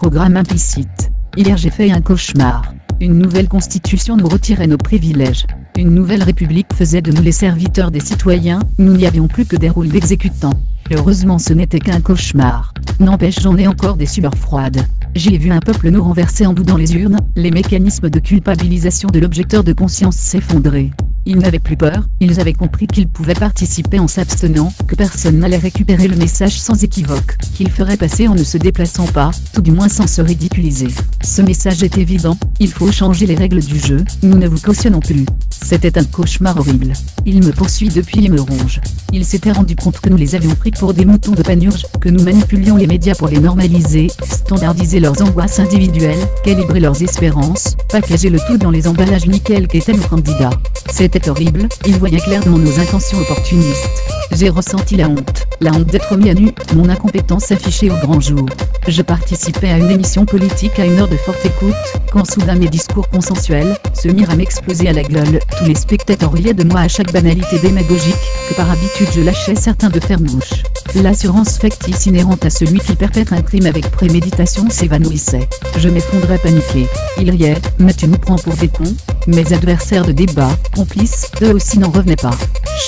programme implicite. Hier j'ai fait un cauchemar. Une nouvelle constitution nous retirait nos privilèges. Une nouvelle république faisait de nous les serviteurs des citoyens, nous n'y avions plus que des rôles d'exécutants. Heureusement ce n'était qu'un cauchemar. N'empêche j'en ai encore des sueurs froides. J'y ai vu un peuple nous renverser en bout dans les urnes, les mécanismes de culpabilisation de l'objecteur de conscience s'effondrer. Ils n'avaient plus peur, ils avaient compris qu'ils pouvaient participer en s'abstenant, que personne n'allait récupérer le message sans équivoque, qu'ils feraient passer en ne se déplaçant pas, tout du moins sans se ridiculiser. Ce message est évident, il faut changer les règles du jeu, nous ne vous cautionnons plus. C'était un cauchemar horrible. Il me poursuit depuis et me ronge. Il s'était rendu compte que nous les avions pris pour des moutons de panurge, que nous manipulions les médias pour les normaliser, standardiser leurs angoisses individuelles, calibrer leurs espérances, packager le tout dans les emballages nickel qu'étaient nos candidats. C'était horrible, il voyait clair dans nos intentions opportunistes. J'ai ressenti la honte d'être mis à nu, mon incompétence affichée au grand jour. Je participais à une émission politique à une heure de forte écoute, quand soudain mes discours consensuels se mirent à m'exploser à la gueule. Tous les spectateurs riaient de moi à chaque banalité démagogique, que par habitude je lâchais certains de faire mouche. L'assurance factice inhérente à celui qui perpètre un crime avec préméditation s'évanouissait. Je m'effondrais paniqué. Ils riaient, mais tu nous prends pour des cons. Mes adversaires de débat, complices, eux aussi n'en revenaient pas.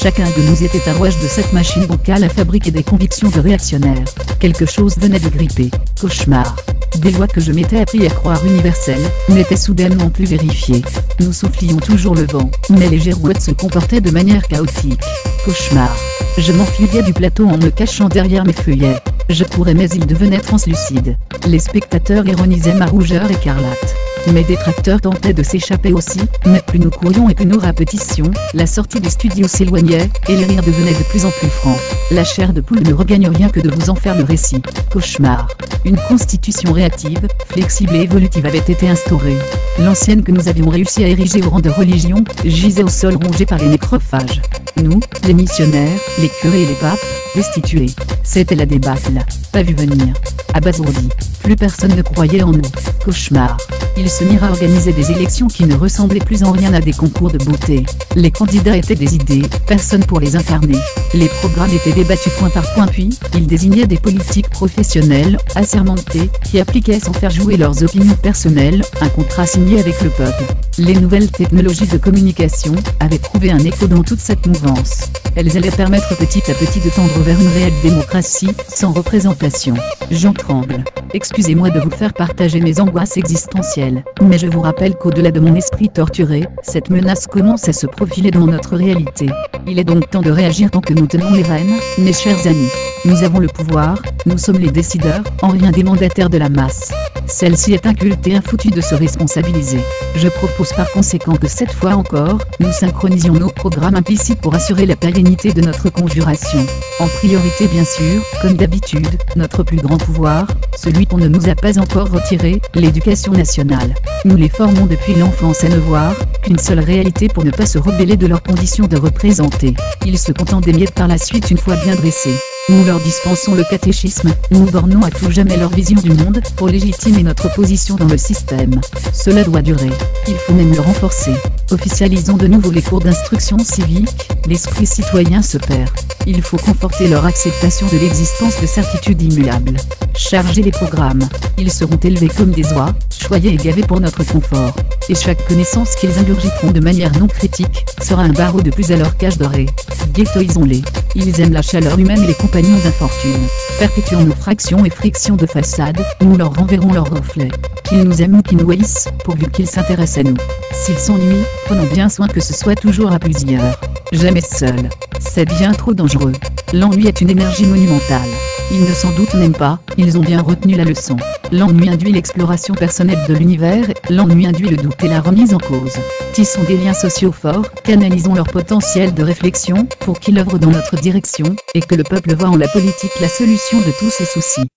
Chacun de nous était un rouage de cette machine bancale à fabriquer des convictions de réactionnaires. Quelque chose venait de gripper. Cauchemar. Des lois que je m'étais appris à croire universelles, n'étaient soudainement plus vérifiées. Nous soufflions toujours le vent, mais les girouettes se comportaient de manière chaotique. Cauchemar. Je m'enfuyais du plateau en me cachant derrière mes feuillets. Je courais mais il devenait translucide. Les spectateurs ironisaient ma rougeur écarlate. Mes détracteurs tentaient de s'échapper aussi, mais plus nous courions et plus nous rapetissions, la sortie du studio s'éloignait, et les rires devenaient de plus en plus francs. La chair de poule ne regagne rien que de vous en faire le récit. Cauchemar. Une constitution réactive, flexible et évolutive avait été instaurée. L'ancienne que nous avions réussi à ériger au rang de religion, gisait au sol rongé par les nécrophages. Nous, les missionnaires, les curés et les papes, destitués. C'était la débâcle. Pas vu venir. Abasourdi. Plus personne ne croyait en nous. Cauchemar. Ils se mirent à organiser des élections qui ne ressemblaient plus en rien à des concours de beauté. Les candidats étaient des idées, personne pour les incarner. Les programmes étaient débattus point par point puis, ils désignaient des politiques professionnels, assermentés, qui appliquaient sans faire jouer leurs opinions personnelles, un contrat signé avec le peuple. Les nouvelles technologies de communication avaient trouvé un écho dans toute cette mouvance. Elles allaient permettre petit à petit de tendre vers une réelle démocratie, sans représentation. J'en tremble. Excusez-moi de vous faire partager mes angoisses existentielles, mais je vous rappelle qu'au-delà de mon esprit torturé, cette menace commence à se profiler dans notre réalité. Il est donc temps de réagir tant que nous tenons les rênes, mes chers amis. Nous avons le pouvoir, nous sommes les décideurs, en rien des mandataires de la masse. Celle-ci est inculte et infoutue de se responsabiliser. Je propose par conséquent que cette fois encore, nous synchronisions nos programmes implicites pour assurer la pérennité de notre conjuration. En priorité bien sûr, comme d'habitude, notre plus grand pouvoir, celui qu'on ne nous a pas encore retiré, l'éducation nationale. Nous les formons depuis l'enfance à ne voir qu'une seule réalité pour ne pas se rebeller de leurs conditions de représenter. Ils se contentent des miettes par la suite une fois bien dressés. Nous leur dispensons le catéchisme, nous bornons à tout jamais leur vision du monde, pour légitimer notre position dans le système. Cela doit durer. Il faut même le renforcer. Officialisons de nouveau les cours d'instruction civique, l'esprit citoyen se perd. Il faut conforter leur acceptation de l'existence de certitudes immuables. Charger les programmes. Ils seront élevés comme des oies, choyés et gavés pour notre confort. Et chaque connaissance qu'ils ingurgiteront de manière non critique, sera un barreau de plus à leur cage dorée. Ghettoisons-les. Ils aiment la chaleur humaine et les compagnons d'infortune. Perpétuons nos fractions et frictions de façade, nous leur renverrons leurs reflets. Qu'ils nous aiment ou qu'ils nous haïssent, pourvu qu'ils s'intéressent à nous. S'ils s'ennuient, prenons bien soin que ce soit toujours à plusieurs. Jamais seul. C'est bien trop dangereux. L'ennui est une énergie monumentale. Ils ne s'en doutent même pas, ils ont bien retenu la leçon. L'ennui induit l'exploration personnelle de l'univers, l'ennui induit le doute et la remise en cause. Tissons des liens sociaux forts, canalisons leur potentiel de réflexion, pour qu'ils œuvrent dans notre direction, et que le peuple voie en la politique la solution de tous ses soucis.